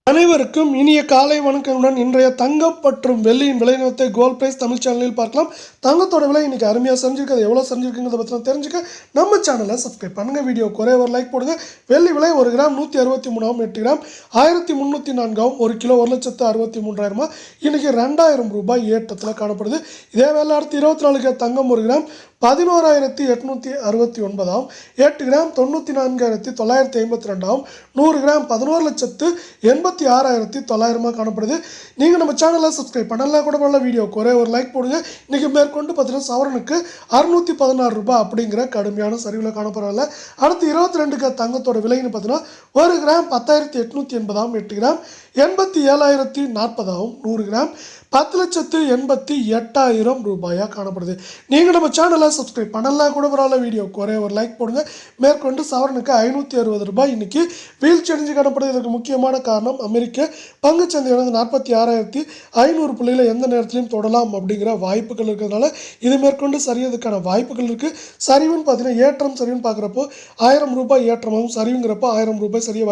அனைவருக்கும் இனிய காலை வணக்கங்களுடன் இன்றைய தங்கம் மற்றும் வெள்ளியின் விலை நிலத்தை கோல்ட் பிரைஸ் தமிழ் சேனலில் பார்க்கலாம். தங்கத்தோட விலை இன்னைக்கு அருமையாக சரிஞ்சிருக்கு. அது எவ்வளோ சரிஞ்சிருக்குங்கிறத பற்றி தெரிஞ்சுக்க நம்ம சேனலை சப்ஸ்கிரைப் பண்ணுங்கள். வீடியோ குறைய ஒரு லைக் போடுங்க. வெள்ளி விலை 1 கிராம் 163 8 கிராம் 1304 1 கிலோ 1,63,000 இன்னைக்கு 2000 ரூபாய் ஏற்றத்தில் காணப்படுது. இதே வேலை அடுத்து 24 தங்கம் 1 கிராம் 11,869 8 கிராம் 94,952 100 கிராம் 11,86,900 காணப்படுது. நீங்கள் நம்ம சேனலை சப்ஸ்கிரைப் பண்ணலாம் கூட பண்ணல. வீடியோ குறைய ஒரு லைக் போடுங்க. இன்றைக்கி மேற்கொண்டு பார்த்தீங்கன்னா சவரனுக்கு 616 ரூபாய் அப்படிங்கிற கடுமையான சரிவில் காணப்படுறதில்ல. அடுத்து 22 தங்கத்தோட விலைன்னு பார்த்தீங்கன்னா 1 கிராம் 10,880 8 கிராம் 87,040 100 கிராம் 10,88,000 ரூபாயாக காணப்படுது. நீங்கள் நம்ம சேனலை சப்ஸ்கிரைப் பண்ணலாம் கூட பரவாயில்ல. வீடியோ குறைய ஒரு லைக் போடுங்க. மேற்கொண்டு சவரனுக்கு 560 ரூபாய் இன்னைக்கு வீழ்ச்சி அடைஞ்சு காணப்படுது. இதற்கு முக்கியமான காரணம் அமெரிக்க பங்குச்சந்தையானது 46,500 புள்ளிகளை எந்த நேரத்திலையும் தொடலாம் அப்படிங்கிற வாய்ப்புகள் இருக்கிறதுனால இது மேற்கொண்டு சரியதுக்கான வாய்ப்புகள் இருக்குது. சரிவுன்னு பார்த்தீங்கன்னா ஏற்றம் சரிவுன்னு பார்க்குறப்போ 1000 ரூபாய் ஏற்றமாகவும் சரிவுங்கிறப்போ 1000 ரூபாய் சரிய